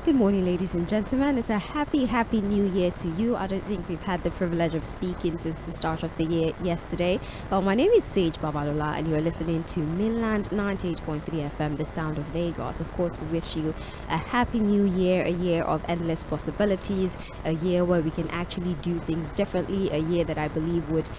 Good morning, ladies and gentlemen. It's a happy new year to you. I don't think we've had the privilege of speaking since the start of the year yesterday. Well, my name is Sage Babalola, and you are listening to Mainland 98.3 FM, the sound of Lagos. Of course, we wish you a happy new year, a year of endless possibilities, a year where we can actually do things differently, a year that I believe would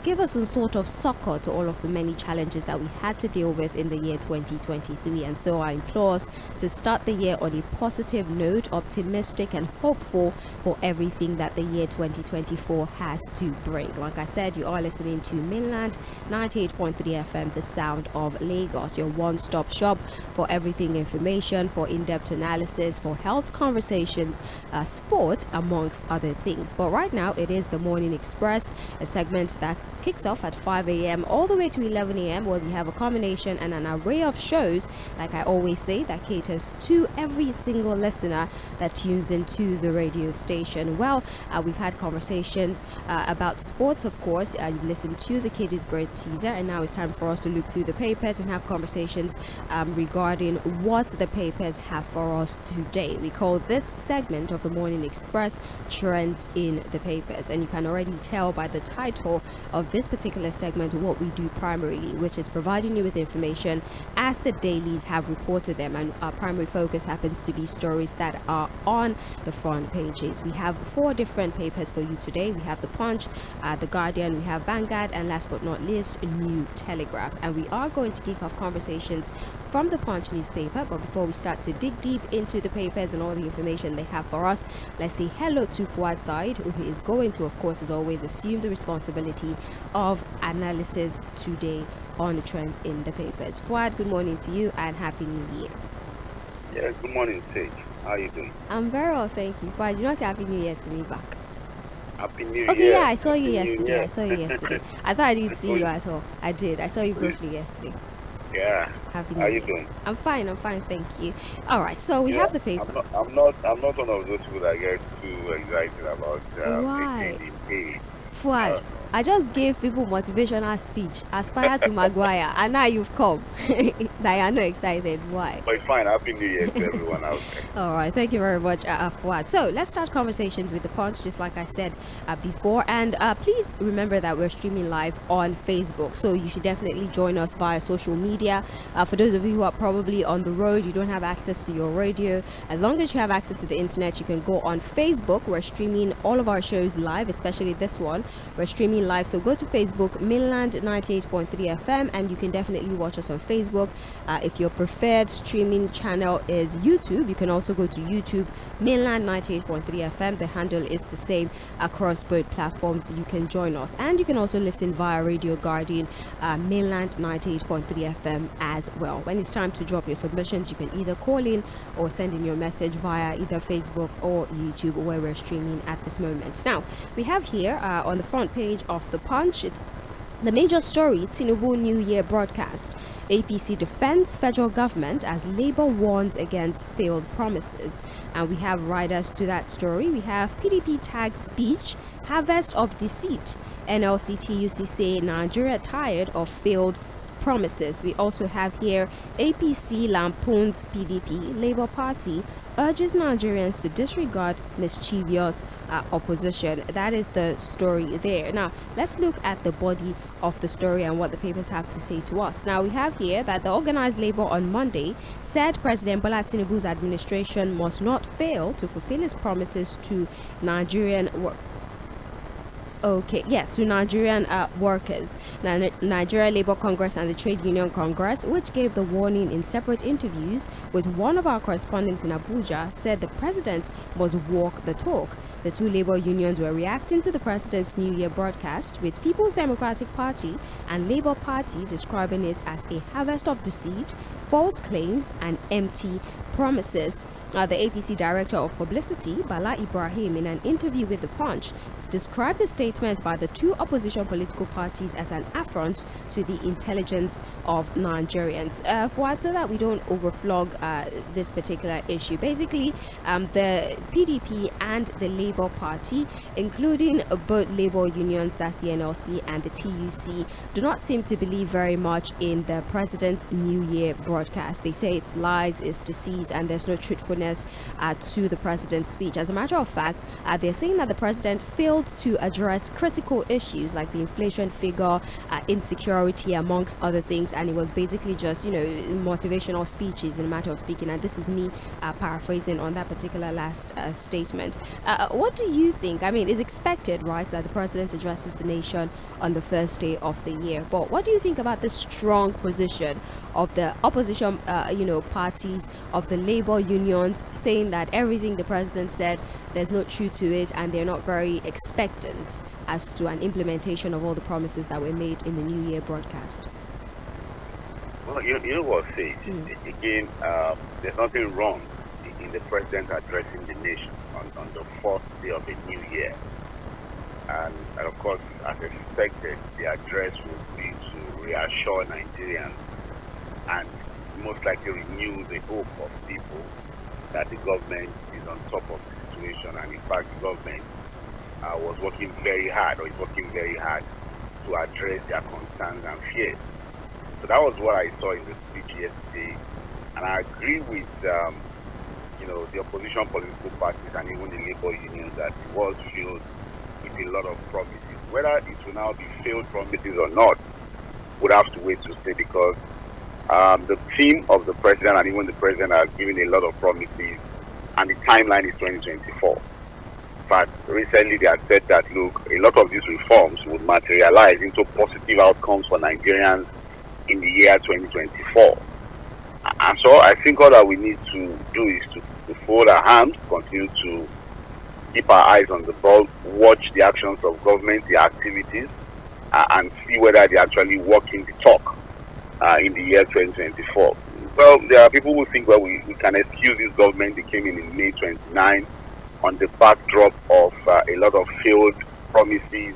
give us some sort of succor to all of the many challenges that we had to deal with in the year 2023. And so I implore us to start the year on a positive note, optimistic and hopeful for everything that the year 2024 has to bring. Like I said, you are listening to Mainland 98.3 FM, the sound of Lagos, your one-stop shop for everything information, for in-depth analysis, for health conversations, sport, amongst other things. But right now, it is the Morning Express, a segment that kicks off at 5 a.m. all the way to 11 a.m. where we have a combination and an array of shows, like I always say, that caters to every single listener that tunes into the radio station. Well, we've had conversations about sports, of course. You've listened to the Kiddies Bird teaser, and now it's time for us to look through the papers and have conversations regarding what the papers have for us today. We call this segment of the Morning Express Trends in the Papers, and you can already tell by the title of this particular segment what we do primarily, which is providing you with information as the dailies have reported them, and our primary focus happens to be stories that are on the front pages. We have 4 different papers for you today. We have The Punch, The Guardian, we have Vanguard, and last but not least, New Telegraph. And we are going to kick off conversations from the Punch newspaper. But before we start to dig deep into the papers and all the information they have for us, let's say hello to Fᴜģᴜ, who is going to, of course, as always, assume the responsibility of analysis today on the trends in the papers. Fᴜģᴜ, good morning to you and Happy New Year. Yeah, good morning, Sage. How are you doing? I'm very well, thank you. Fᴜģᴜ, you not say Happy New Year to me back. Happy New Year. Okay, yeah, I saw you Happy New yesterday. Year. I saw you yesterday. I thought I didn't see you at all. I did. I saw you briefly yesterday. Yeah. Happy New How Year. you doing? I'm fine, thank you. All right, so we have the paper. I'm not one of those people that get too excited about Why? pay. Fᴜģᴜ, I just gave people motivational speech. Aspire to Maguire, and now you've come. That you're not excited. Why? But it's fine. Happy New Year to everyone out there. All right, thank you very much, Fᴜģᴜ. So let's start conversations with the Punch, just like I said before. And please remember that we're streaming live on Facebook, so you should definitely join us via social media. For those of you who are probably on the road, you don't have access to your radio. As long as you have access to the internet, you can go on Facebook. We're streaming all of our shows live, especially this one. We're streaming live, so go to Facebook, Mainland 98.3 FM, and you can definitely watch us on Facebook. If your preferred streaming channel is YouTube, you can also go to YouTube, Mainland 98.3 FM. The handle is the same across both platforms. You can join us, and you can also listen via Radio Guardian, Mainland 98.3 FM as well. When it's time to drop your submissions, you can either call in or send in your message via either Facebook or YouTube, where we're streaming at this moment. Now, we have here on the front page of the Punch, the major story: Tinubu New Year broadcast. APC defends federal government as Labour warns against failed promises. And we have riders to that story. We have PDP tag speech, harvest of deceit. NLC TUC say Nigeria tired of failed promises. We also have here APC lampoons PDP, Labour Party urges Nigerians to disregard mischievous opposition. That is the story there. Now, let's look at the body of the story and what the papers have to say to us. Now, we have here that the organized labor on Monday said President Bola Tinubu's administration must not fail to fulfill its promises to Nigerian workers. Nigeria Labour Congress and the Trade Union Congress, which gave the warning in separate interviews with one of our correspondents in Abuja, said the president must walk the talk. The two labor unions were reacting to the president's New Year broadcast, with People's Democratic Party and Labour Party describing it as a harvest of deceit, false claims and empty promises. The APC Director of Publicity, Bala Ibrahim, in an interview with The Punch, described the statement by the two opposition political parties as an affront to the intelligence of Nigerians. So that we don't overflog this particular issue, basically the PDP and the Labour Party, including both labour unions, that's the NLC and the TUC, do not seem to believe very much in the President's New Year broadcast. They say it's lies, it's deceit, and there's no truthfulness to the President's speech. As a matter of fact, they're saying that the President failed to address critical issues like the inflation figure, insecurity, amongst other things, and it was basically just, motivational speeches in a matter of speaking. And this is me paraphrasing on that particular last statement. What do you think? I mean, it's expected, right, that the President addresses the nation on the first day of the year. But what do you think about the strong position of the opposition, parties, of the labor unions, saying that everything the President said, there's no truth to it, and they're not very expectant as to an implementation of all the promises that were made in the New Year broadcast? Well, you know what, Sage? Again, there's nothing wrong in the President addressing the nation on the first day of the new year. And of course, as expected, the address will be to reassure Nigerians and most likely renew the hope of people that the government is on top of the situation. And in fact, the government was working very hard, or is working very hard, to address their concerns and fears. So that was what I saw in the speech yesterday. And I agree with the opposition political parties and even the labor unions that it was filled with a lot of promises. Whether it will now be failed promises or not, would have to wait to see, because the team of the President and even the President are giving a lot of promises, and the timeline is 2024. But recently they had said that, look, a lot of these reforms would materialize into positive outcomes for Nigerians in the year 2024. And so I think all that we need to do is to fold our hands, continue to keep our eyes on the ball, watch the actions of government, the activities, and see whether they're actually walking the talk in the year 2024. Well, there are people who think, well, we can excuse this government. They came in May 29 on the backdrop of a lot of failed promises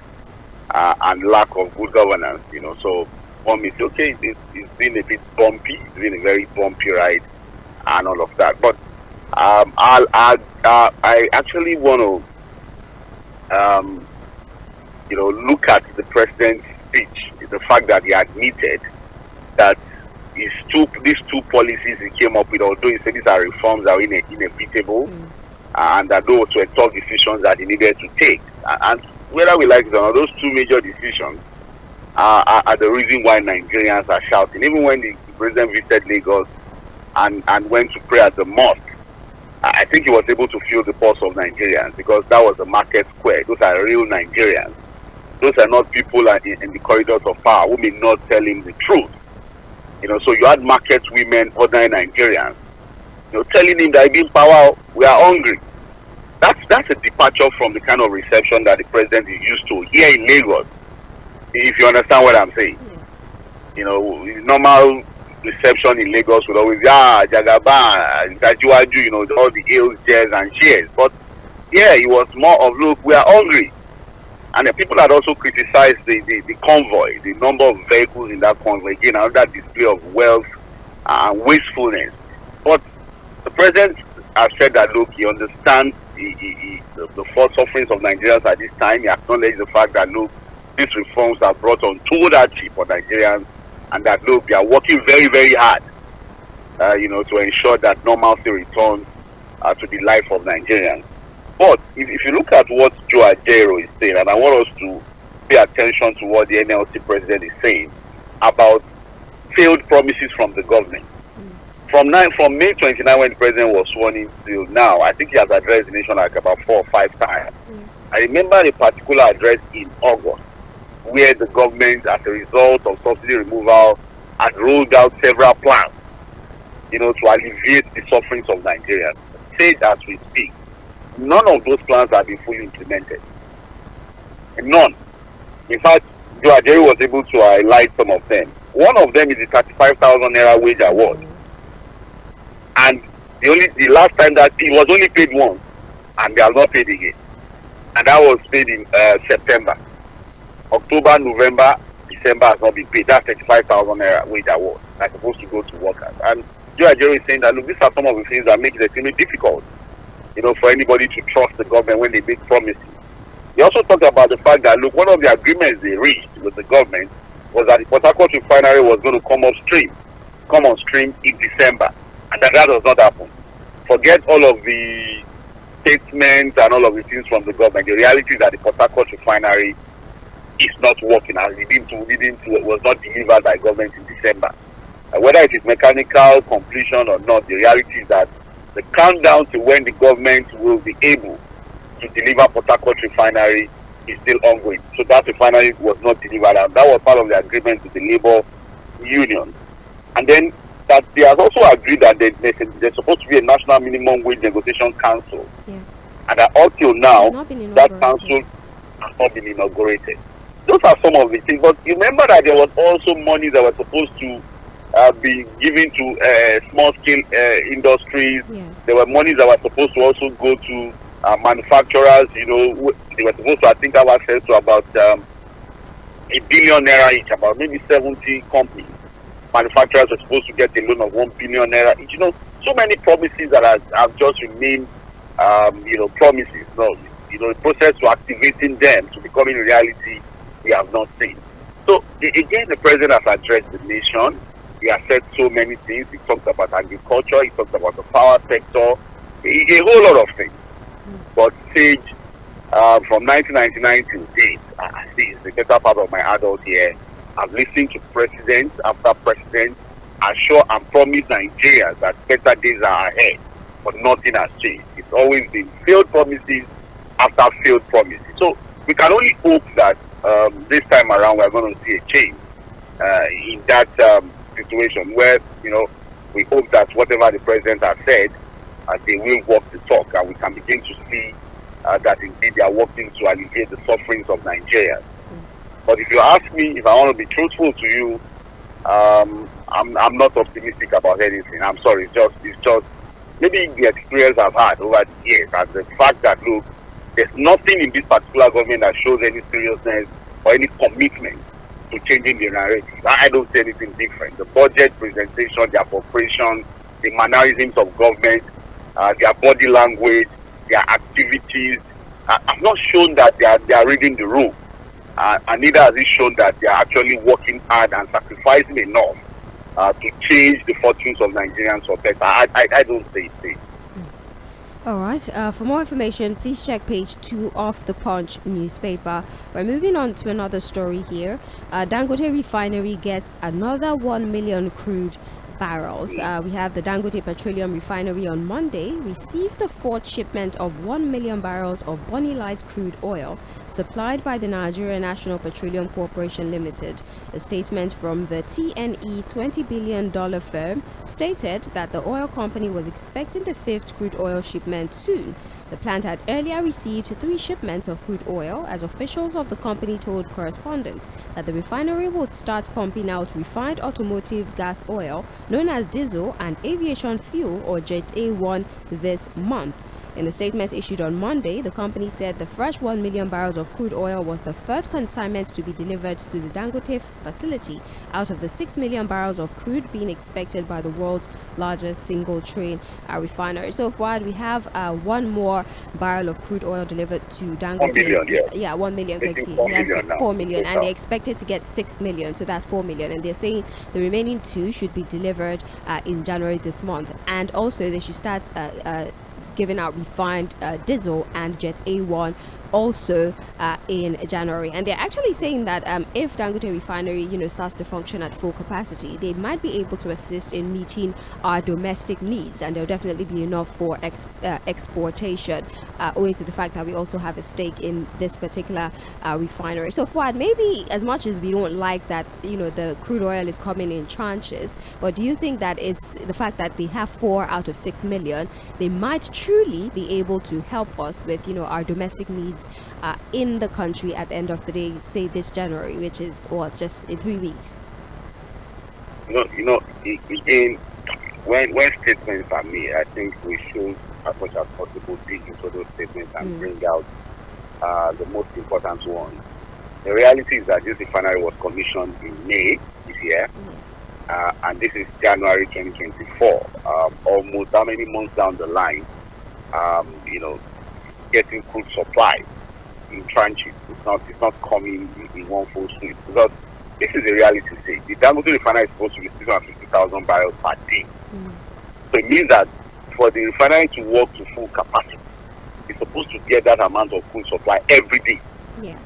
and lack of good governance, So one may say, okay, it's been a bit bumpy. It's been a very bumpy ride and all of that. But I actually want to, look at the President's speech. The fact that he admitted that these two policies he came up with, although he said these are reforms that are inevitable, and that those were tough decisions that he needed to take. And whether we like it or not, those two major decisions are the reason why Nigerians are shouting. Even when the President visited Lagos and went to pray at the mosque, I think he was able to feel the pulse of Nigerians, because that was the market square. Those are real Nigerians. Those are not people in the corridors of power who may not tell him the truth. So you had market women, ordinary Nigerians, telling him that in power, we are hungry. That's a departure from the kind of reception that the President is used to here in Lagos, if you understand what I'm saying. Yes. Normal reception in Lagos would always be, Jagaban, Tajuaju, all the hails, jeers, and cheers. But yeah, it was more of, look, we are hungry. And the people had also criticized the convoy, the number of vehicles in that convoy. Again, another display of wealth and wastefulness. But the President has said that, look, he understands the first sufferings of Nigerians at this time. He acknowledged the fact that, look, these reforms have brought untold hardship for Nigerians, and that, look, they are working very, very hard, to ensure that normalcy returns to the life of Nigerians. But if you look at what Jᴏɪᴜ is saying, and I want us to pay attention to what the NLC President is saying about failed promises from the government. From May 29, when the President was sworn in, till now, I think he has addressed the nation like about 4 or 5 times. I remember a particular address in August, where the government, as a result of subsidy removal, had rolled out several plans, to alleviate the sufferings of Nigerians. Said as we speak, none of those plans have been fully implemented. None. In fact, Jᴏɪᴜ was able to highlight some of them. One of them is the 35,000 naira wage award. And the last time that he was only paid once, and they are not paid again. and that was paid in September. October, November, December has not been paid. That's 35,000 naira wage award that's supposed to go to workers. And Joe Ajero is saying that, look, these are some of the things that make it extremely difficult, for anybody to trust the government when they make promises. They also talked about the fact that, look, one of the agreements they reached with the government was that the Port Harcourt refinery was going to come on stream in December, and that does not happen. Forget all of the statements and all of the things from the government. The reality is that the Port Harcourt refinery is not working, and it was not delivered by government in December. Whether it is mechanical completion or not, the reality is that the countdown to when the government will be able to deliver Port Harcourt refinery is still ongoing. So that refinery was not delivered, and that was part of the agreement with the labor union. And then that they have also agreed that there's supposed to be a national minimum wage negotiation council. Yeah. And that until now, that council has not been inaugurated. Those are some of the things. But you remember that there was also money that was supposed to be given to small-scale industries. Yes. There were monies that were supposed to also go to manufacturers. They were supposed to, I think, have access to about $1 billion naira each, about maybe 70 companies. Manufacturers are supposed to get a loan of 1 billion naira each. So many promises that have just remained, promises. The process to activating them to becoming reality, we have not seen. So again, the president has addressed the nation. He has said so many things. He talked about agriculture. He talked about the power sector, a whole lot of things. But Sage, from 1999 till date, I see it's the better part of my adult year. I've listened to president after president assure and promise Nigerians that better days are ahead, but nothing has changed. It's always been failed promises after failed promises. So we can only hope that this time around we're going to see a change in that situation where, we hope that whatever the president has said, they will walk the talk, and we can begin to see that indeed they are working to alleviate the sufferings of Nigerians. But if you ask me, if I want to be truthful to you, I'm not optimistic about anything. I'm sorry. It's just maybe the experience I've had over the years, and the fact that, look, there's nothing in this particular government that shows any seriousness or any commitment to changing the narrative. I don't see anything different. The budget presentation, their appropriation, the mannerisms of government, their body language, their activities have not shown that they are reading the room. And neither has it shown that they are actually working hard and sacrificing enough to change the fortunes of Nigerians for better. I don't say it. All right. For more information, please check page 2 of the Punch newspaper. We're moving on to another story here. Dangote Refinery gets another 1 million crude barrels. We have the Dangote Petroleum Refinery on Monday received the fourth shipment of 1 million barrels of Bonny Light crude oil supplied by the Nigeria National Petroleum Corporation Limited. A statement from the TNE $20 billion firm stated that the oil company was expecting the fifth crude oil shipment soon. The plant had earlier received 3 shipments of crude oil, as officials of the company told correspondents that the refinery would start pumping out refined automotive gas oil known as diesel and aviation fuel or Jet A1 this month. In a statement issued on Monday, the company said the fresh 1 million barrels of crude oil was the third consignment to be delivered to the Dangote facility out of the 6 million barrels of crude being expected by the world's largest single train refinery. So far, we have 1 more barrel of crude oil delivered to Dangote. 1 million, yeah, 1 million, because he has 4 million, and they expected to get 6 million, so that's 4 million. And they're saying the remaining 2 should be delivered in January this month, and also they should start giving out refined diesel and Jet A1 also in January. And they're actually saying that if Dangote Refinery starts to function at full capacity, they might be able to assist in meeting our domestic needs, and there'll definitely be enough for exportation owing to the fact that we also have a stake in this particular refinery. So Fuad, maybe as much as we don't like that the crude oil is coming in tranches, but do you think that it's the fact that they have 4 out of 6 million, they might truly be able to help us with our domestic needs in the country at the end of the day, say this January, which is it's just in 3 weeks? Again, when statements are made, I think we should as much as possible dig into those statements and bring out the most important one. The reality is that this refinery was commissioned in May this year, and this is January 2024. Almost how many months down the line, getting crude supply in tranches. It's not coming in one full sweep, because this is a reality state. The Dangote refinery is supposed to be 650,000 barrels per day. So it means that for the refinery to work to full capacity, it's supposed to get that amount of crude supply every day. Yeah.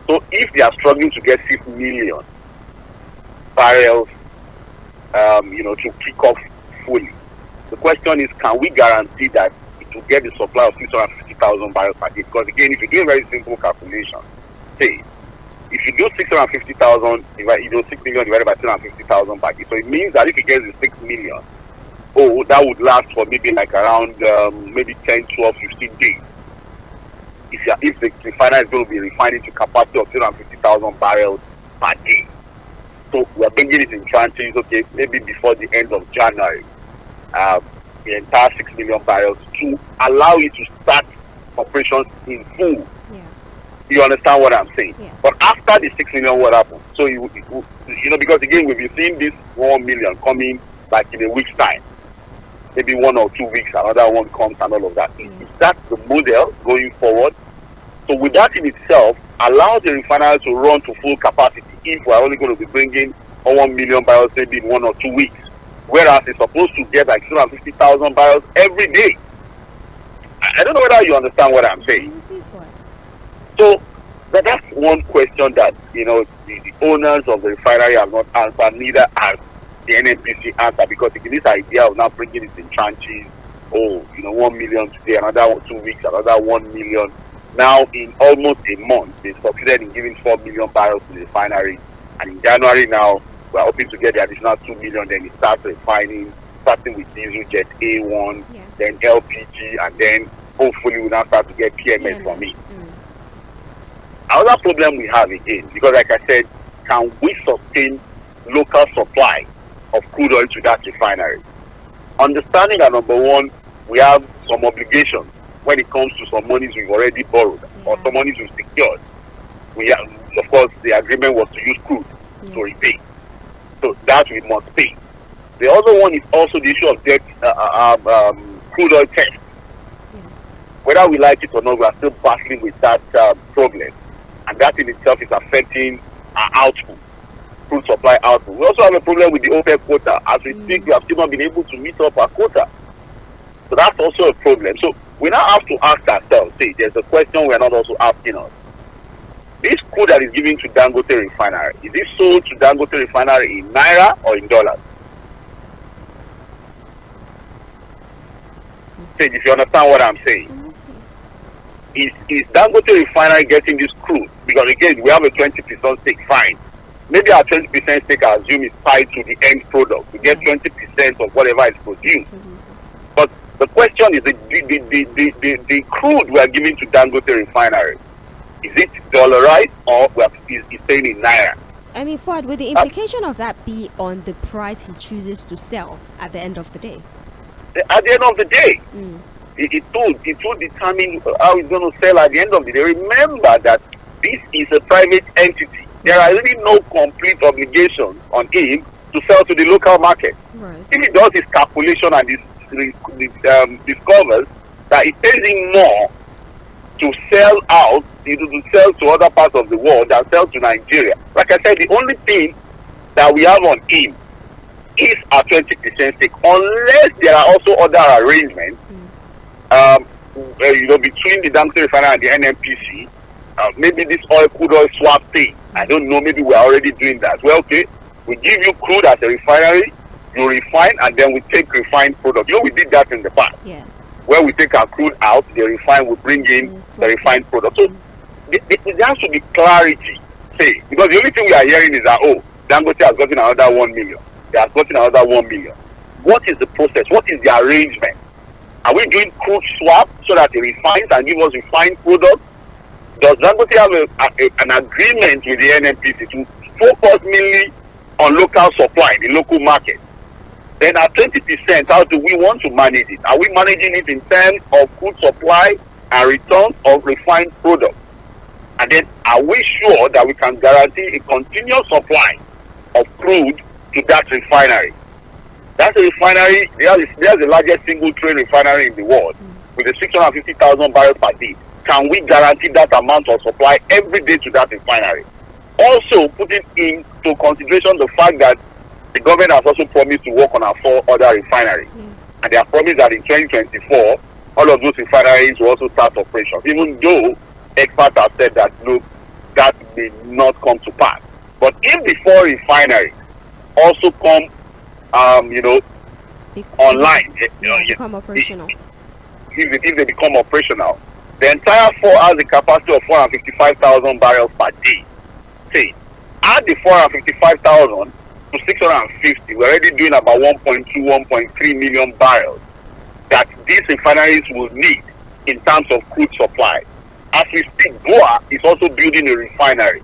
So if they are struggling to get 6 million barrels, to kick off fully, the question is, can we guarantee that it will get the supply of 650,000 barrels per day? Because again, if you do a very simple calculation, say, if you do 650,000, you do 6 million divided by 650,000 per day, so it means that if you get the 6 million, that would last for maybe like around maybe 10, 12, 15 days. If the refinery is going to be refining to capacity of 250,000 barrels per day. So we are bringing it in tranches, okay, maybe before the end of January, the entire 6 million barrels, to allow it to start operations in full. Yeah. You understand what I'm saying? Yeah. But after the 6 million, what happens? So, because again, we've been seeing this 1 million coming like in a week's time. Maybe 1 or 2 weeks, another one comes and all of that. Is that the model going forward? So with that in itself, allow the refinery to run to full capacity if we're only going to be bringing 1 million barrels maybe in 1 or 2 weeks. Whereas it's supposed to get like 250,000 barrels every day. I don't know whether you understand what I'm saying. So that's one question that, the owners of the refinery have not answered, neither has the NNPC answer, because this idea of now bringing it in tranches, 1 million today, another 2 weeks, another 1 million. Now, in almost a month, they succeeded in giving 4 million barrels to the refinery. And in January now, we're hoping to get the additional 2 million. Then it starts refining, starting with diesel jet A1, then LPG, and then hopefully we'll now start to get PMS from it. Another problem we have again, because like I said, can we sustain local supply of crude oil to that refinery? Understanding that, number one, we have some obligations when it comes to some monies we've already borrowed or some monies we've secured. We have, of course, the agreement was to use crude to repay. So that we must pay. The other one is also the issue of debt, crude oil theft. Whether we like it or not, we are still battling with that problem. And that in itself is affecting our output, crude supply output. We also have a problem with the OPEC quota. As we speak, we have still not been able to meet up our quota. So that's also a problem. So we now have to ask ourselves, there's a question we are not also asking us. This crude that is given to Dangote refinery, is it sold to Dangote refinery in naira or in dollars? If you understand what I'm saying. Is Dangote refinery getting this crude? Because again, we have a 20% stake, fine. Maybe our 20% stake, I assume, is tied to the end product. We get 20% of whatever is produced. But the question is, the crude we are giving to Dangote refinery, is it dollarized or is it staying in naira? I mean, Fuad, would the implication of that be on the price he chooses to sell at the end of the day? At the end of the day, it will determine how it's going to sell at the end of the day. Remember that this is a private entity. There are really no complete obligations on him to sell to the local market. Right. If he does his calculation and discovers that it pays him more to sell out, to sell to other parts of the world than sell to Nigeria. Like I said, the only thing that we have on him is a 20% stake, unless there are also other arrangements between the Dangote refinery and the NNPC. Maybe this crude oil swap thing, I don't know, maybe we're already doing that. Well, okay, we give you crude as a refinery, you refine, and then we take refined product. We did that in the past. Yes. Where we take our crude out, the refine, we bring in the refined product. So there has to be clarity, because the only thing we are hearing is that, Dangote has gotten another 1 million. They have gotten another 1 million. What is the process? What is the arrangement? Are we doing crude swap so that it refines and give us refined product? Does Dangote have an agreement with the NNPC to focus mainly on local supply, the local market? Then at 20%, how do we want to manage it? Are we managing it in terms of crude supply and returns of refined products? And then are we sure that we can guarantee a continuous supply of crude to that refinery? That's a refinery, there's the largest single train refinery in the world with a 650,000 barrels per day. Can we guarantee that amount of supply every day to that refinery? Also putting into consideration the fact that the government has also promised to work on our 4 other refineries. And they have promised that in 2024, all of those refineries will also start operations, even though experts have said that, look, that may not come to pass. But if the 4 refineries also come, online, become operational. If they become operational, the entire 4 has a capacity of 455,000 barrels per day. Say, add the 455,000 to 650, we're already doing about 1.2, 1.3 million barrels that these refineries will need in terms of crude supply. As we speak, Goa is also building a refinery.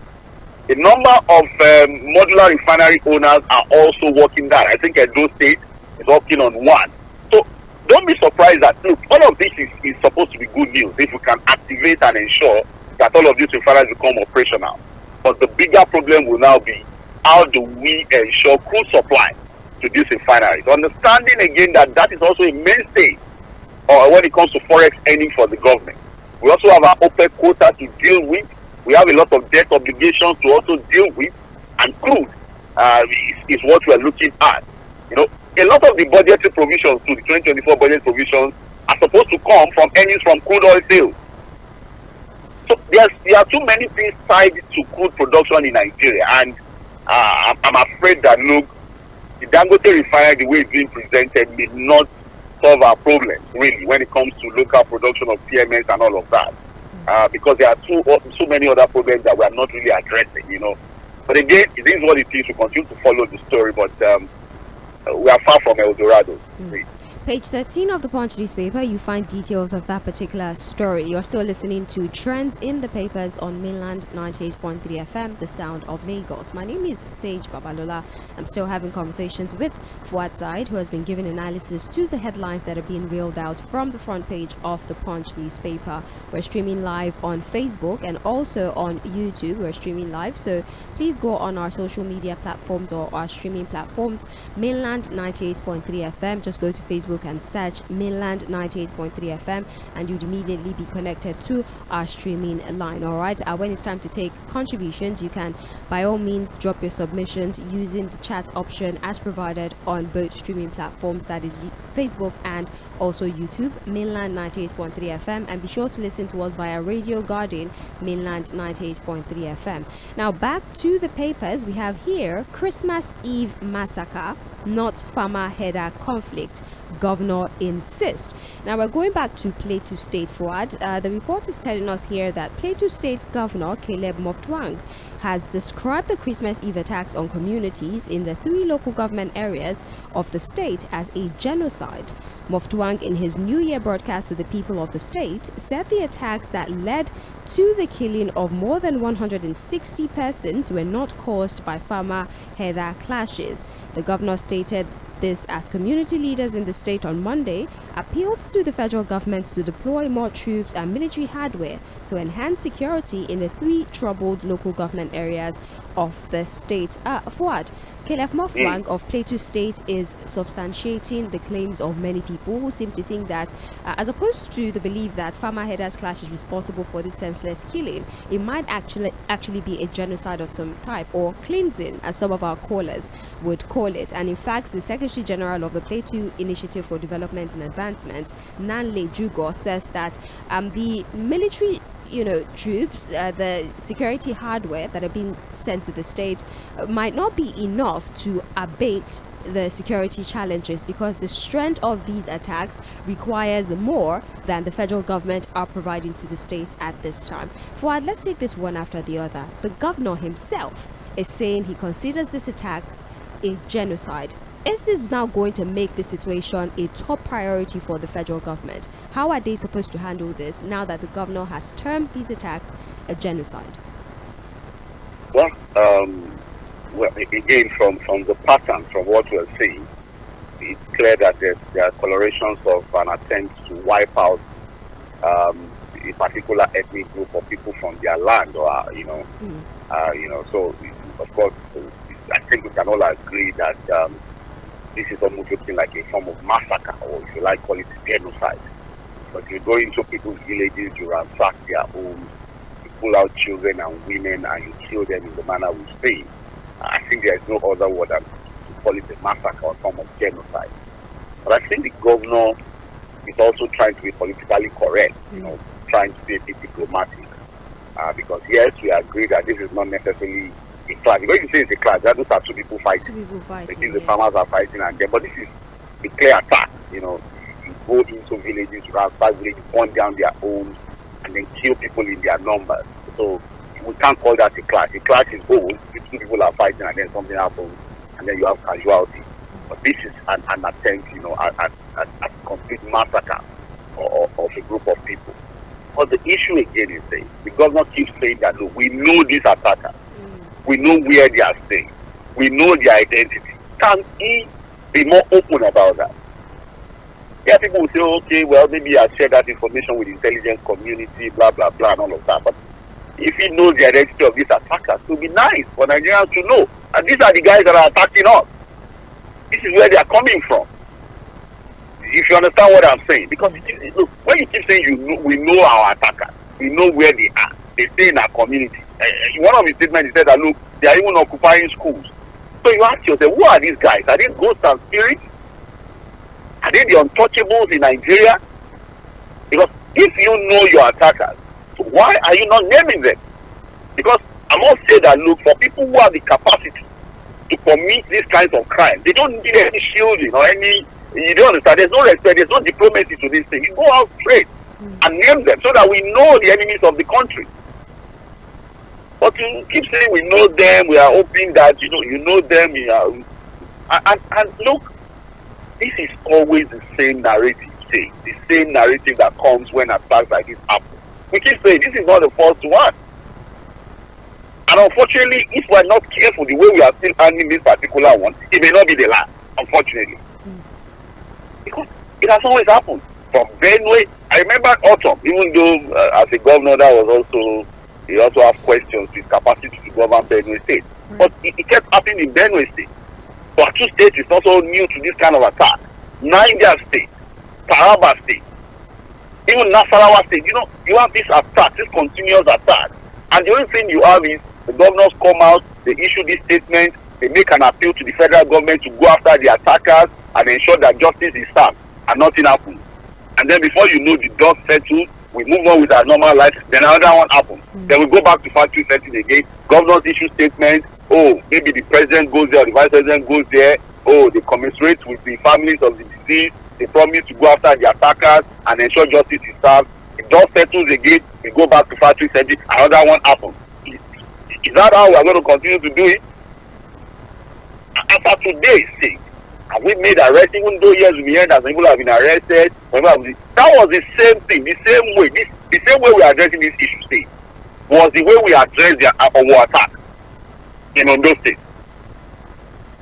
A number of modular refinery owners are also working that. I think Edo State is working on one. So don't be surprised that, look, all of this is supposed to be good news if we can activate and ensure that all of these refineries become operational. But the bigger problem will now be, how do we ensure crude supply to these refineries? Understanding again that is also a mainstay when it comes to forex earning for the government. We also have our OPEC quota to deal with. We have a lot of debt obligations to also deal with, and crude is what we are looking at. A lot of the budgetary provisions to the 2024 budget provisions are supposed to come from earnings from crude oil sales. So there are too many things tied to crude production in Nigeria, and I'm afraid that, look, the Dangote refinery, the way it's being presented, may not solve our problems really when it comes to local production of PMS and all of that, because there are so many other problems that we are not really addressing. But again, it is what it is. We continue to follow the story, but we are far from El Dorado. Page 13 of the Punch newspaper, you find details of that particular story. You're still listening to Trends in the Papers on Mainland 98.3 FM, the sound of Lagos. My name is Sage Babalola. I'm still having conversations with Fouad, who has been giving analysis to the headlines that are being reeled out from the front page of the Punch newspaper. We're streaming live on Facebook and also on YouTube. We're streaming live, so please go on our social media platforms or our streaming platforms. Mainland 98.3 FM. Just go to Facebook and search Mainland 98.3 FM, and you'd immediately be connected to our streaming line. All right, when it's time to take contributions, you can by all means drop your submissions using the chat option as provided on both streaming platforms, that is Facebook and also YouTube, Mainland 98.3 FM, and be sure to listen to us via Radio Garden, Mainland 98.3 FM. Now back to the papers. We have here Christmas Eve massacre, not farmer header conflict, governor insists. Now we're going back to Plateau State, Fouad. The report is telling us here that Plateau State Governor Caleb Mutfwang has described the Christmas Eve attacks on communities in the 3 local government areas of the state as a genocide. Mutfwang, in his New Year broadcast to the people of the state, said the attacks that led to the killing of more than 160 persons were not caused by farmer-heather clashes. The governor stated this as community leaders in the state on Monday appealed to the federal government to deploy more troops and military hardware to enhance security in the 3 troubled local government areas of the state. Fouad, Caleb Mutfwang of Plateau State is substantiating the claims of many people who seem to think that, as opposed to the belief that farmer headers clash is responsible for this senseless killing, it might actually be a genocide of some type, or cleansing, as some of our callers would call it. And in fact, the Secretary General of the Plateau Initiative for Development and Advancement, Nanle Jugo, says that the military troops, the security hardware that are being sent to the state might not be enough to abate the security challenges, because the strength of these attacks requires more than the federal government are providing to the state at this time. Fouad, let's take this one after the other. The governor himself is saying he considers these attacks a genocide. Is this now going to make the situation a top priority for the federal government? How are they supposed to handle this now that the governor has termed these attacks a genocide? Well, again, from the pattern, from what we're seeing, it's clear that there are colorations of an attempt to wipe out a particular ethnic group or people from their land, or So of course, I think we can all agree that this is almost looking like a form of massacre, or if you like, call it genocide. But you go into people's villages, you ransack their homes, you pull out children and women, and you kill them in the manner we've seen. I think there is no other word than to call it a massacre or a form of genocide. But I think the governor is also trying to be politically correct, trying to be a bit diplomatic. Because yes, we agree that this is not necessarily a clash. Because you say it's a clash, those are two people fighting. The farmers are fighting, but this is a clear attack. You go into villages, ransack villages, burn down their homes, and then kill people in their numbers. So we can't call that a clash. A clash is two people are fighting, and then something happens, and then you have casualties. But this is an attempt, at complete massacre of a group of people. But the issue again is saying, the governor keeps saying that, look, we know these attackers. We know where they are staying. We know their identity. Can he be more open about that? Yeah, people will say, okay, well, maybe I shared that information with the intelligence community, blah, blah, blah, and all of that. But if he knows the identity of these attackers, it would be nice for Nigerians to know. And these are the guys that are attacking us. This is where they are coming from. If you understand what I'm saying. Because, look, when you keep saying we know our attackers, we know where they are, they stay in our community. In one of his statements, he said that, look, they are even occupying schools. So you ask yourself, who are these guys? Are they ghosts and spirits? Are they the untouchables in Nigeria? Because if you know your attackers, why are you not naming them? Because I must say that, look, for people who have the capacity to commit these kinds of crimes, they don't need any shielding or any, you don't understand, there's no respect, there's no diplomacy to this thing. You go out straight and name them so that we know the enemies of the country. But you keep saying we know them, we are hoping that, you know them, and look, this is always the same narrative, the same narrative that comes when attacks like this happen. We keep saying this is not the first one. And unfortunately, if we are not careful the way we are still handling this particular one, it may not be the last, unfortunately. Because it has always happened. From Benue, I remember autumn, even though as a governor that was also, he also has questions with capacity to govern Benue State. But it kept happening in Benue State. Plateau State is also new to this kind of attack. Niger State, Taraba State, even Nasarawa State, you have this attack, this continuous attack. And the only thing you have is the governors come out, they issue this statement, they make an appeal to the federal government to go after the attackers and ensure that justice is served, and nothing happens. And then before you know, the dust settles, we move on with our normal life, then another one happens. Then we go back to factory setting again. Governors issue statements, maybe the president goes there or the vice president goes there, they commiserate with the families of the deceased, they promise to go after the attackers and ensure justice is served. The dust settles again, we go back to factory setting, another one happens. Is that how we are going to continue to do it? After today's sake, have we made arrests, even though yes, we heard that people have been arrested? That was the same thing, the same way. The same way we are addressing this issue state was the way we addressed the our attack in Ondo State.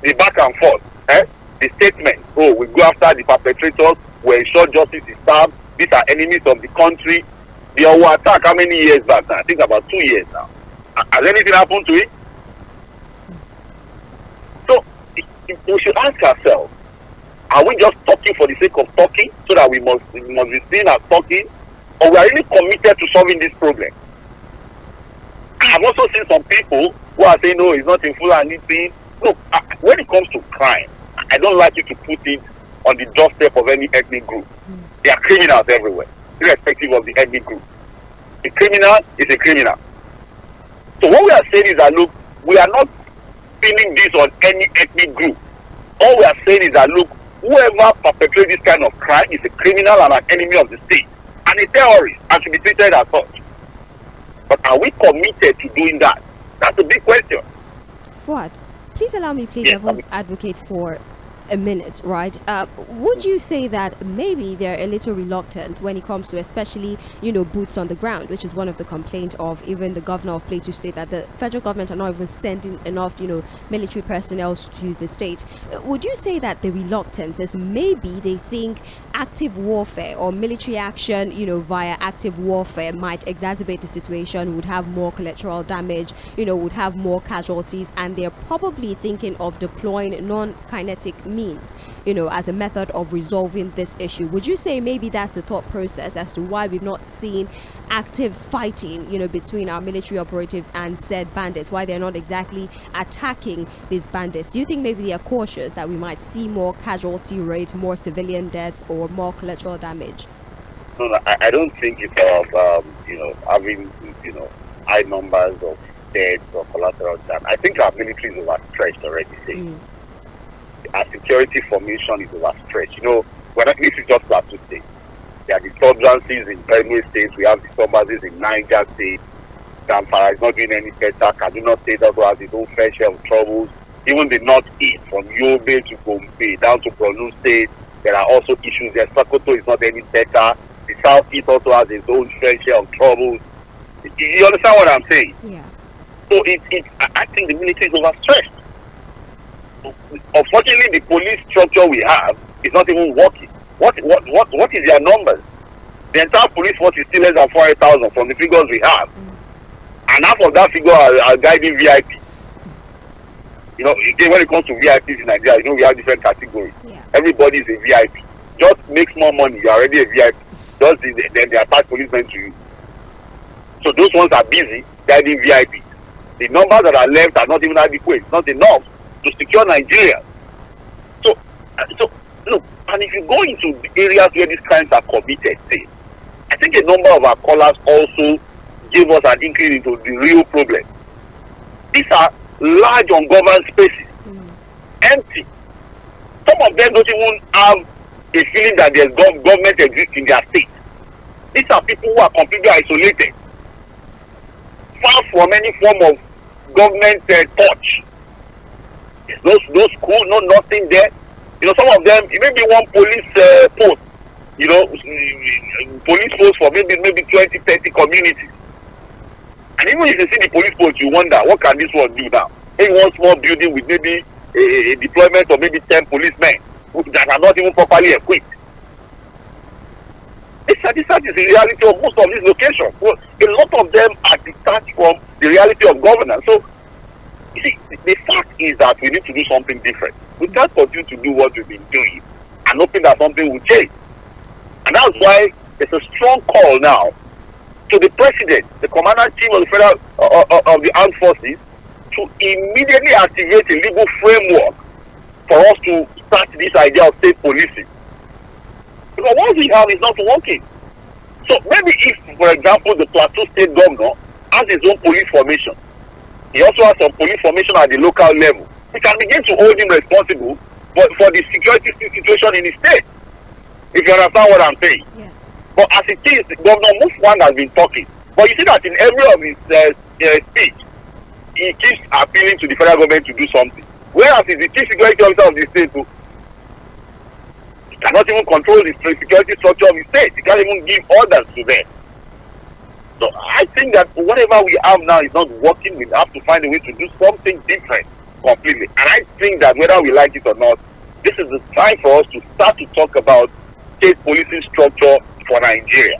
The back and forth, the statement, we go after the perpetrators, we ensure justice is served, these are enemies of the country. The our attack, how many years back now? I think about 2 years now. Has anything happened to it? So we should ask ourselves, are we just talking for the sake of talking so that we must be seen as talking, or we are really committed to solving this problem? I've also seen some people who are saying, no, it's not a full anything. Look, when it comes to crime, I don't like you to put it on the doorstep of any ethnic group. There are criminals everywhere, irrespective of the ethnic group. A criminal is a criminal. So what we are saying is that, look, we are not pinning this on any ethnic group. All we are saying is that, look, whoever perpetrates this kind of crime is a criminal and an enemy of the state and a terrorist and should be treated as such. But are we committed to doing that? That's a big question. Fuad, please allow me play devil's advocate for a minute, right? Would you say that maybe they're a little reluctant when it comes to especially, boots on the ground, which is one of the complaints of even the governor of Plateau State, that the federal government are not even sending enough, military personnel to the state? Would you say that the reluctance is maybe they think active warfare or military action, via active warfare might exacerbate the situation, would have more collateral damage, would have more casualties, and they're probably thinking of deploying non-kinetic means, as a method of resolving this issue? Would you say maybe that's the thought process as to why we've not seen active fighting, between our military operatives and said bandits, why they're not exactly attacking these bandits? Do you think maybe they are cautious that we might see more casualty rate, more civilian deaths, or more collateral damage? No, I don't think it's of, having, high numbers of deaths or collateral damage. I think our military is overstretched already. Our security formation is overstretched. This is just Plateau State. There are disturbances in Benue State. We have disturbances in Niger State. Zamfara is not doing any better. Kaduna State also has its own fair share of troubles. Even the northeast, from Yobe to Gombe down to Borno State, there are also issues there. Sokoto is not any better. The southeast also has its own fair share of troubles. You understand what I'm saying? Yeah. So I think the military is overstretched. Unfortunately, the police structure we have is not even working. What is their numbers? The entire police force is still less than 400,000 from the figures we have. And half of that figure are guiding VIP. Again, when it comes to VIPs in Nigeria, we have different categories. Yeah. Everybody is a VIP. Just make more money, you're already a VIP. Just then they attach policemen to you. So those ones are busy guiding VIP. The numbers that are left are not even adequate. It's not enough to secure Nigeria. So look, and if you go into the areas where these crimes are committed, I think a number of our callers also gave us an inkling into the real problem. These are large ungoverned spaces, empty. Some of them don't even have a feeling that there's government exists in their state. These are people who are completely isolated, far from any form of government touch. There's no school, nothing there. Some of them, it may be one police post, police post for maybe 20, 30 communities. And even if you see the police post, you wonder, what can this one do now? Maybe one small building with maybe a deployment of maybe 10 policemen that are not even properly equipped. This is the reality of most of these locations. So a lot of them are detached from the reality of governance. So, you see, the fact is that we need to do something different. We can't continue to do what we've been doing and hoping that something will change. And that's why there's a strong call now to the president, the commander-in-chief of the federal of the armed forces, to immediately activate a legal framework for us to start this idea of state policing. Because what we have is not working. So maybe if, for example, the Plateau State governor has his own police formation, he also has some police formation at the local level, we can begin to hold him responsible for the security situation in his state. If you understand what I'm saying. Yes. But as it is, Governor Mufwang has been talking. But you see that in every of his speech, he keeps appealing to the federal government to do something. Whereas he's the chief security officer of the state, he cannot even control the security structure of the state. He can't even give orders to them. So I think that whatever we have now is not working. We have to find a way to do something different completely. And I think that whether we like it or not, this is the time for us to start to talk about state policing structure for Nigeria.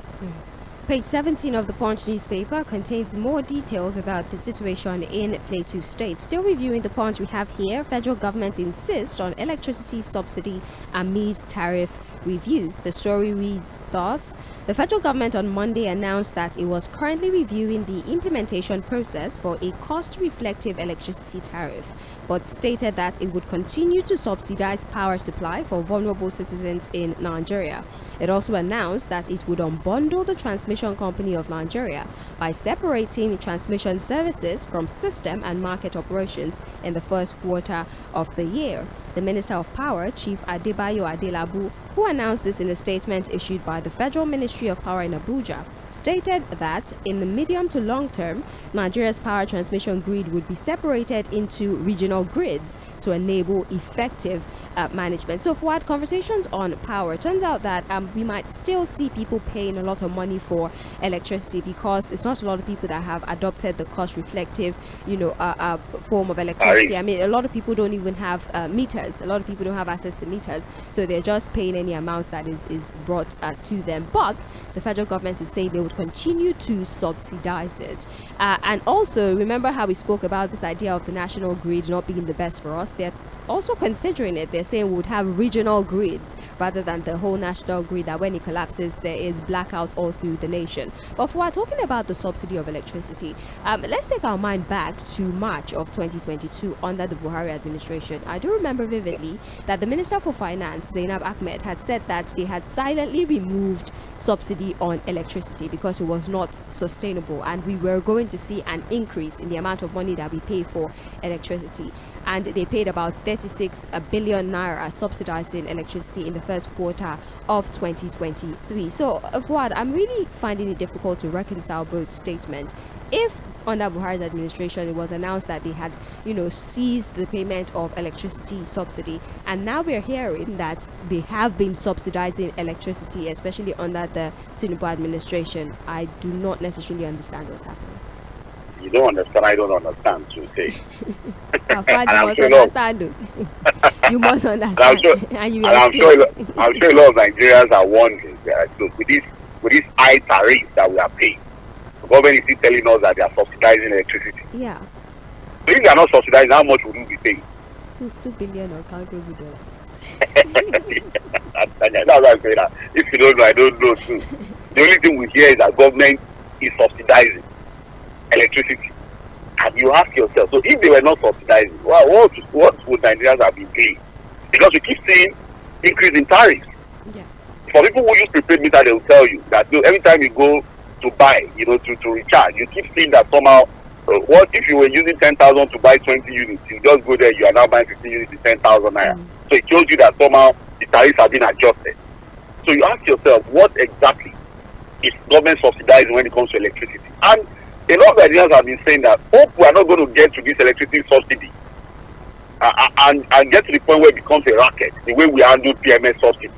Page 17 of the Punch newspaper contains more details about the situation in Plateau State. Still reviewing the Punch, we have here, federal government insists on electricity subsidy amid tariff review. The story reads thus: the federal government on Monday announced that it was currently reviewing the implementation process for a cost-reflective electricity tariff, but stated that it would continue to subsidize power supply for vulnerable citizens in Nigeria. It also announced that it would unbundle the Transmission Company of Nigeria by separating transmission services from system and market operations in the first quarter of the year. The Minister of Power, Chief Adebayo Adelabu, who announced this in a statement issued by the Federal Ministry of Power in Abuja, stated that in the medium to long term, Nigeria's power transmission grid would be separated into regional grids to enable effective management. So for what conversations on power, it turns out that we might still see people paying a lot of money for electricity because it's not a lot of people that have adopted the cost reflective, form of electricity. I mean, a lot of people don't even have meters. A lot of people don't have access to meters, so they're just paying any amount that is brought to them. But the federal government is saying they would continue to subsidize it. And also, remember how we spoke about this idea of the national grid not being the best for us? They're also considering it. They're saying we would have regional grids rather than the whole national grid, that when it collapses there is blackout all through the nation. But for talking about the subsidy of electricity, let's take our mind back to March of 2022 under the Buhari administration. I do remember vividly that the Minister for Finance, Zainab Ahmed, had said that they had silently removed subsidy on electricity because it was not sustainable, and we were going to see an increase in the amount of money that we pay for electricity. And they paid about 36 billion naira subsidizing electricity in the first quarter of 2023. So, Fuad, I'm really finding it difficult to reconcile both statements. If under Buhari's administration it was announced that they had, ceased the payment of electricity subsidy, and now we're hearing that they have been subsidizing electricity, especially under the Tinubu administration, I do not necessarily understand what's happening. You don't understand, I don't understand, to say. You must understand. You must understand. I'm sure a lot of Nigerians are wondering, look, with this high tariff that we are paying, the government is still telling us that they are subsidizing electricity. Yeah. So if they are not subsidizing, how much would we be paying? 2 billion or calculable dollars. That's what I'm saying. If you don't know, I don't know too. The only thing we hear is that government is subsidizing electricity. And you ask yourself, so if they were not subsidizing, what would Nigerians have been paying? Because we keep seeing increase in tariffs. Yeah. For people who use prepaid meter, they will tell you that every time you go to buy, to recharge, you keep seeing that somehow, what if you were using 10,000 to buy 20 units? You just go there, you are now buying 15 units to 10,000 naira. So it shows you that somehow the tariffs have been adjusted. So you ask yourself, what exactly is government subsidizing when it comes to electricity? And a lot of Nigerians have been saying that, hope we are not going to get to this electricity subsidy and get to the point where it becomes a racket, the way we handle PMS subsidy.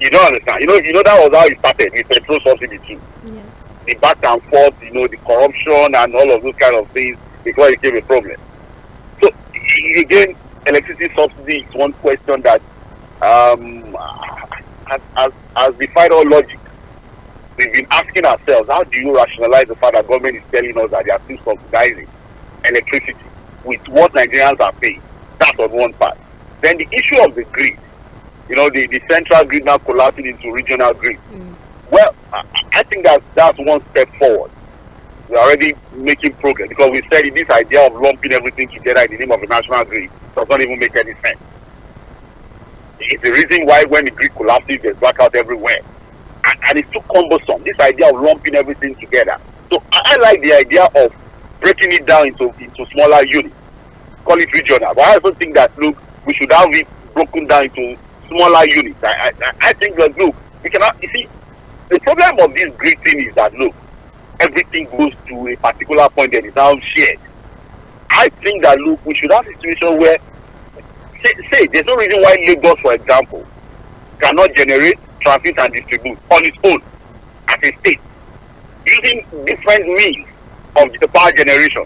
You don't understand. That was how it started with petrol subsidy too. Yes. The back and forth, the corruption and all of those kind of things before it became a problem. So again, electricity subsidy is one question that has defied all logic. We've been asking ourselves, how do you rationalize the fact that government is telling us that they are still subsidizing electricity with what Nigerians are paying? That's on one part. Then the issue of the grid, the central grid now collapsing into regional grid. Well, I think that's one step forward. We're already making progress because we said this idea of lumping everything together in the name of a national grid does not even make any sense. It's the reason why when the grid collapses, there's blackout everywhere. And it's too cumbersome, this idea of lumping everything together. So I like the idea of breaking it down into smaller units, call it regional. But I also think that, look, we should have it broken down into smaller units. I think that, look, we cannot, you see, the problem of this grid thing is that, look, everything goes to a particular point and is now shared. I think that, look, we should have a situation where, say there's no reason why Lagos, for example, cannot generate, transmit and distribute on its own as a state using different means of the power generation.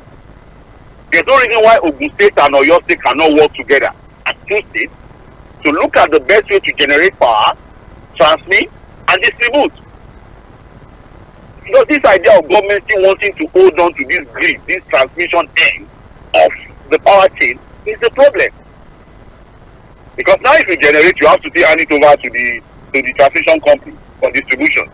There's no reason why Ogun State and Oyo State cannot work together as two states to look at the best way to generate power, transmit and distribute. This idea of government still wanting to hold on to this grid, this transmission end of the power chain is the problem. Because now if you generate, you have to hand it over to the transmission company for distribution.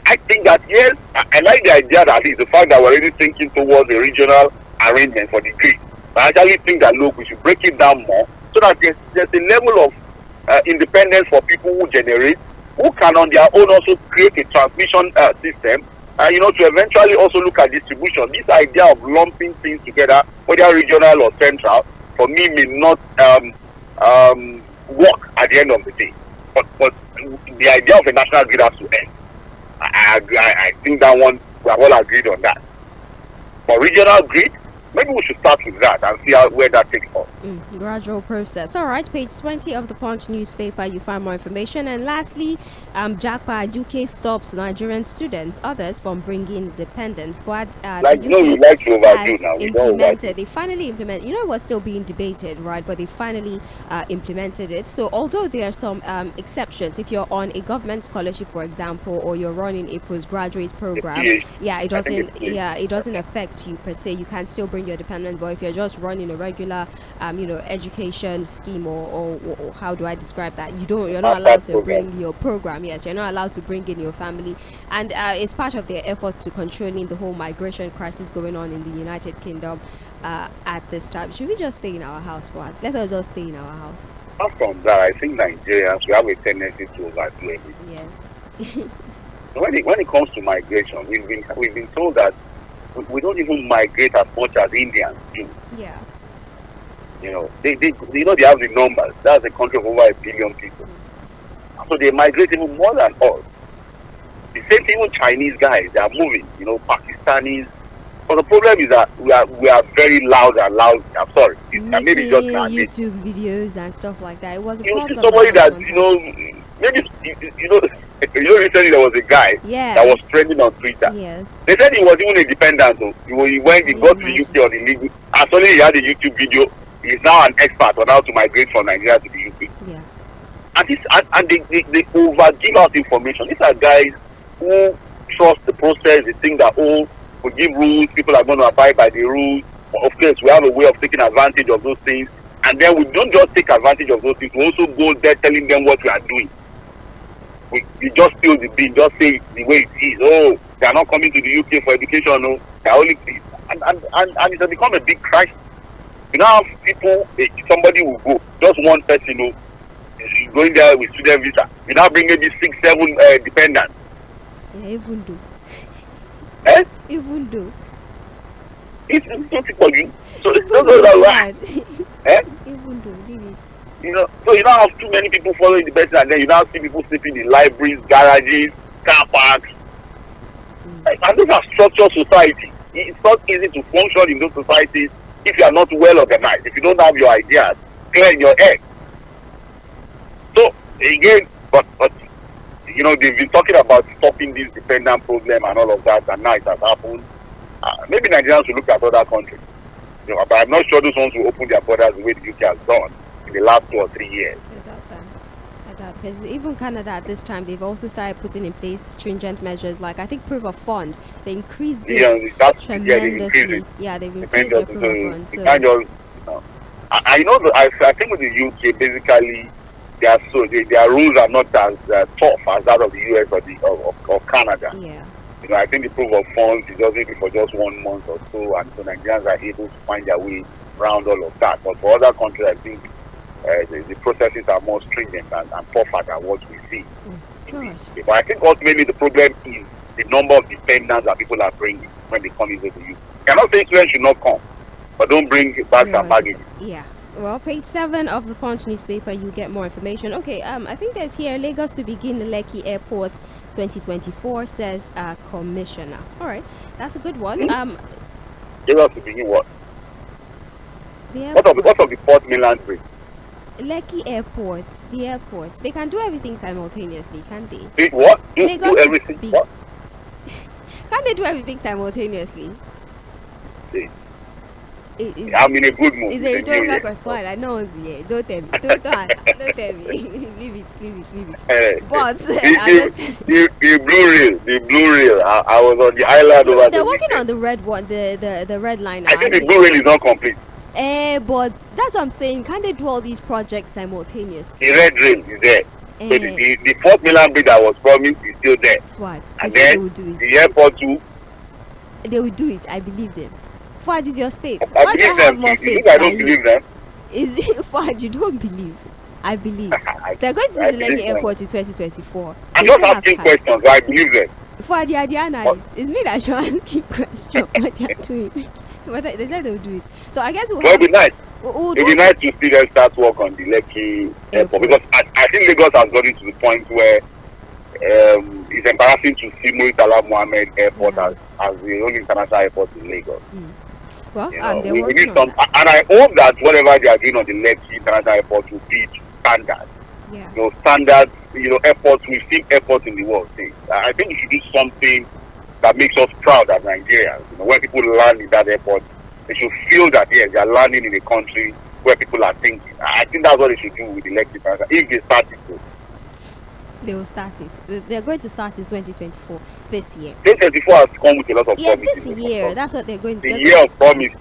I think that, yes, I like the idea that is the fact that we're already thinking towards a regional arrangement for the grid. But I actually think that, look, we should break it down more so that there's a level of independence for people who generate, who can on their own also create a transmission system, to eventually also look at distribution. This idea of lumping things together, whether regional or central, for me may not work at the end of the day. But the idea of a national grid has to end. I think that one, we have all agreed on that. For regional grid, maybe we should start with that and see where that takes us. Gradual process. All right, page 20 of the Punch newspaper, you find more information. And lastly, JAPA UK stops Nigerian students, others from bringing dependents. What like, the we UK like to overdo has now. implemented. They finally implemented. You know, it was still being debated, right? But they finally implemented it. So although there are some exceptions, if you're on a government scholarship, for example, or you're running a postgraduate program, it doesn't affect you per se. You can still bring your dependent, but if you're just running a regular education scheme, or how do I describe that, you're not allowed to bring your program. Yes, you're not allowed to bring in your family, and it's part of their efforts to controlling the whole migration crisis going on in the United Kingdom at this time. Should we just stay in our house for it? Let us just stay in our house. Apart from that, I think Nigerians, we have a tendency to overdo everything. Yes. When it comes to migration, we've been told that we don't even migrate as much as Indians do. Yeah. They have the numbers. That's a country of over 1 billion people. So they migrate even more than us. The same thing with Chinese guys, they are moving, Pakistanis. But the problem is that we are very loud. I'm sorry. Maybe just YouTube videos and stuff like that. It was a problem. Somebody that, maybe, recently there was a guy that was trending on Twitter. Yes. They said he was even a dependent. So he got to the UK on the legal. And suddenly he had a YouTube video. He's now an expert on how to migrate from Nigeria to the UK. Yeah. And they over give out information. These are guys who trust the process. They think that, we give rules, people are going to abide by the rules. Of course, we have a way of taking advantage of those things. And then we don't just take advantage of those things. We also go there telling them what we are doing. We just spill the bean, just say the way it is. They are not coming to the UK for education. No, they are only and it has become a big crisis. Have people, somebody will go, just one person, going there with student visa. You now bring maybe 6, 7 dependents. Yeah, even do. Even do. It's not for you. So it's not right. Even do, leave it. So you don't have too many people following the person, and then you now see people sleeping in libraries, garages, car parks. And those are structured society. It's not easy to function in those societies if you are not well organized, if you don't have your ideas clear in your head. So again, but they've been talking about stopping this dependent problem and all of that, and now it has happened. Maybe Nigerians will look at other countries, but I'm not sure those ones will open their borders the way the UK has done in the last 2 or 3 years. I doubt, because even Canada at this time, they've also started putting in place stringent measures, like I think proof of fund. They increased it tremendously. They've increased their proof of fund. So I think with the UK, basically, their rules are not as tough as that of the US or Canada. Yeah. I think the proof of funds is just maybe for just 1 month or so, and so Nigerians are able to find their way around all of that. But for other countries, I think the processes are more stringent and tougher than what we see. But I think ultimately the problem is the number of dependents that people are bringing when they come into the UK. I'm not saying students should not come, but don't bring bags and baggage. Yeah. Well, page 7 of the Punch newspaper, you get more information. Okay, I think there's here Lagos to begin the Lekki Airport 2024, says Commissioner. All right, that's a good one. Lagos to begin what? What of the Port Mainland Bridge? Lekki Airport, the airport. They can do everything simultaneously, can't they? Do what? Do everything? What? Can't they do everything simultaneously? I'm in a good mood. Is it don't fine? I know it's yeah. Don't tell me. Don't tell me. Leave it. But the blue rail. I was on the island over there. They're working on the red one, the red line. I think the blue rail is not complete. But that's what I'm saying. Can't they do all these projects simultaneously? The red rail is there. So the Port Mainland Bridge that was promised is still there. What? And then the airport too. They will do it. I believe them. Fuad is your state. I believe them. I don't believe them. Is it Fuad? You don't believe? I believe. They're going to see the Lekki Airport in 2024. I'm just asking questions. I believe them. Fuad, you are the analyst. It's me that should ask you questions. What they are doing. They said they will do it. So I guess it'll be nice. It'll be nice to see them start work on the Lekki Airport, because I think Lagos has gotten to the point where it's embarrassing to see Murtala Mohammed Airport as the only international airport in Lagos. Well, You know, they're we working need on some, that. and I hope that whatever they are doing on the Lekki International Airport will be to standards. Yeah. You know, standards. You know, airports. We've seen airports in the world. See, I think we should do something that makes us proud as Nigerians. You know, when people land in that airport, they should feel that yes, they are landing in a country where people are thinking. I think that's what they should do with the Lekki International. If they start it, to. They will start it. They're going to start in 2024 this year. 2024 has come with a lot of This promises. year. That's what they're going to do. The year of promise.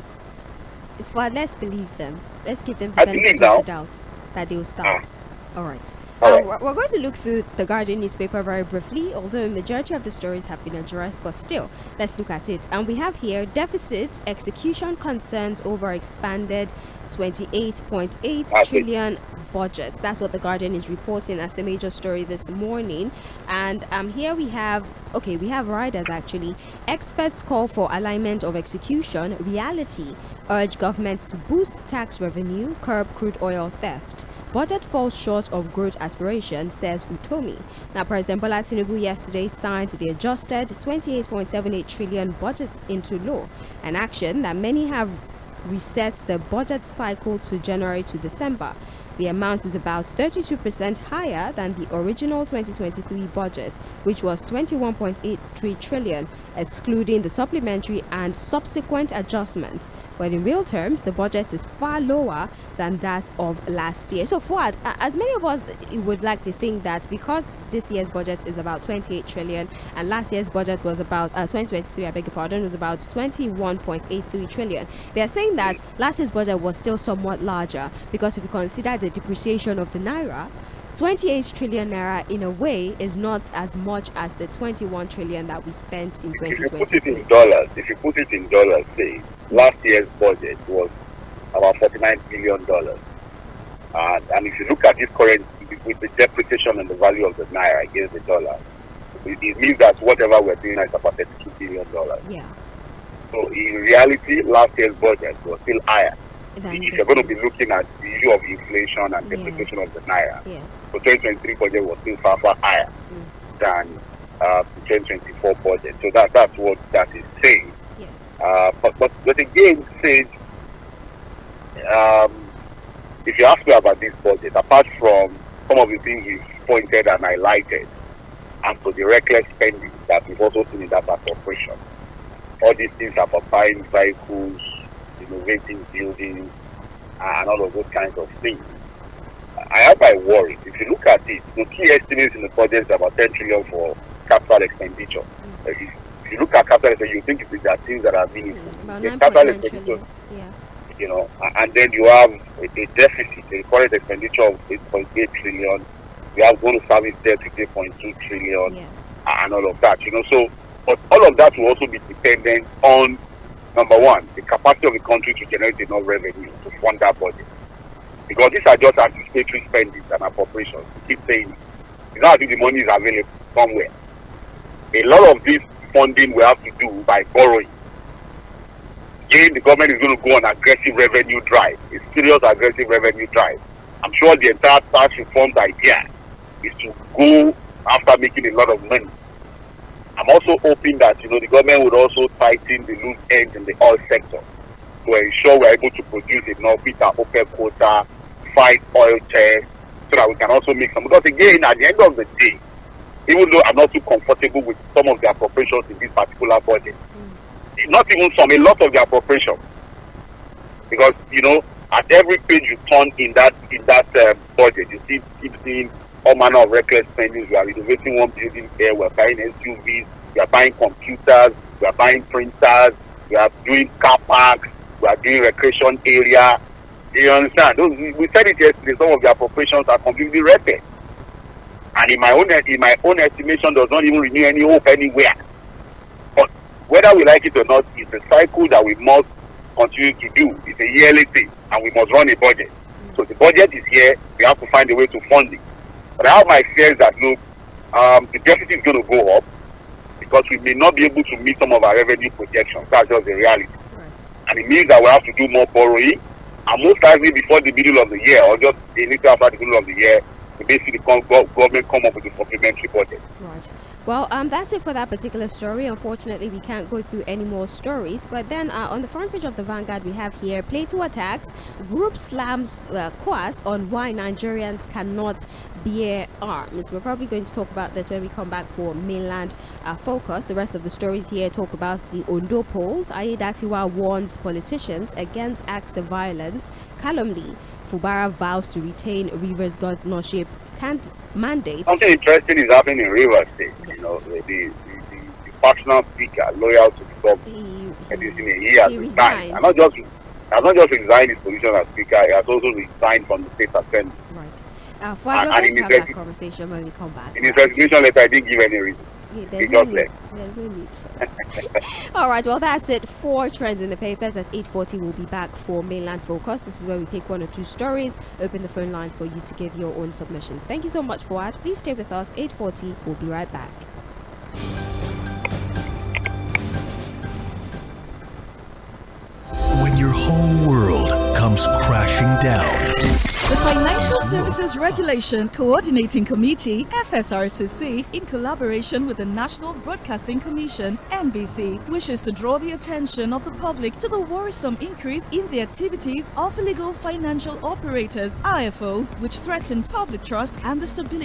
Well, let's believe them. Let's give them the I benefit believe of now. the doubt that they will start. All right. All right. We're going to look through the Guardian newspaper very briefly, although the majority of the stories have been addressed, but still, let's look at it. And we have here deficit execution concerns over expanded 28.8 trillion budget. That's what the Guardian is reporting as the major story this morning. And here we have riders actually. Experts call for alignment of execution. Reality urge government to boost tax revenue, curb crude oil theft. Budget falls short of growth aspiration, says Utomi. Now, President Bola Tinubu yesterday signed the adjusted 28.78 trillion budget into law, an action that many have reset the budget cycle to January to December. The amount is about 32% higher than the original 2023 budget, which was 21.83 trillion, excluding the supplementary and subsequent adjustment. But in real terms, the budget is far lower than that of last year. So, Fuad, as many of us would like to think that because this year's budget is about 28 trillion and last year's budget was about 2023, I beg your pardon, was about 21.83 trillion. They are saying that last year's budget was still somewhat larger because if you consider the depreciation of the naira, 28 trillion naira in a way is not as much as the 21 trillion that we spent in 2023. If you put it in dollars, say last year's budget was about $49 billion. And if you look at this current, with the depreciation and the value of the naira against the dollar, it means that whatever we're doing is about $32 billion. Yeah. So in reality, last year's budget was still higher. If you're going to be looking at the issue of inflation and depreciation of the naira, so 2023 budget was still far higher than the 2024 budget. So that's what that is saying. Yes. But again, Sage, if you ask me about this budget, apart from some of the things we've pointed and highlighted, and to the reckless spending that we've also seen in that appropriation, all these things are for buying vehicles, renovating buildings, and all of those kinds of things. I have my worries. If you look at it, the key estimates in the budget is about 10 trillion for capital expenditure. If you look at capital expenditure, you think these are things that are meaningful. The capital expenditure, and then you have a deficit, a current expenditure of 8.8 trillion. We have going to service debt with 8.2 trillion, and all of that. So, but all of that will also be dependent on, number one, the capacity of the country to generate enough revenue to fund that budget. Because these are just anticipatory spendings and appropriations. We keep saying, I think the money is available somewhere. A lot of this funding we have to do by borrowing. Again, the government is going to go on aggressive revenue drive, a serious aggressive revenue drive. I'm sure the entire tax reforms idea is to go after making a lot of money. I'm also hoping that the government would also tighten the loose ends in the oil sector to ensure we're able to produce enough with our OPEC quota, fight oil theft, so that we can also make some. Because again, at the end of the day, even though I'm not too comfortable with some of the appropriations in this particular budget, not even some, a lot of the appropriations, because at every page you turn in that budget, you keep seeing all manner of reckless spending. We are renovating one building here, we're buying SUVs, we are buying computers, we are buying printers, we are doing car parks, we are doing recreation area. Do you understand? We said it yesterday, some of the appropriations are completely wrecked. And in my own estimation, does not even renew any hope anywhere. But whether we like it or not, it's a cycle that we must continue to do. It's a yearly thing, and we must run a budget. So the budget is here, we have to find a way to fund it. But I have my fears that, look, the deficit is going to go up because we may not be able to meet some of our revenue projections. That's just the reality. Right. And it means that we have to do more borrowing. And most likely before the middle of the year, or just a little after the middle of the year, basically the government come up with a supplementary budget. Right. Well, that's it for that particular story. Unfortunately, we can't go through any more stories. But then on the front page of the Vanguard, we have here, Plato attacks, group slams course on why Nigerians cannot bear arms. We're probably going to talk about this when we come back for mainland focus. The rest of the stories here talk about the Ondo polls. Ayedatiwa warns politicians against acts of violence. Calumny. Fubara vows to retain Rivers governorship mandate. Something interesting is happening in Rivers State. You know, the factional speaker loyal to the government, he has resigned. And not just resigned his position as speaker, he has also resigned from the state assembly. Right. And in have that conversation when we come back. In his resignation letter, I didn't give any reason. Yeah, there's no need for that. All right, well, that's it for Trends in the Papers. At 8:40, we'll be back for Mainland Focus. This is where we pick one or two stories, open the phone lines for you to give your own submissions. Thank you so much for that. Please stay with us. 8:40, we'll be right back. When your whole world comes crashing down. The Financial Services Regulation Coordinating Committee, FSRCC, in collaboration with the National Broadcasting Commission, NBC, wishes to draw the attention of the public to the worrisome increase in the activities of illegal financial operators, IFOs, which threaten public trust and the stability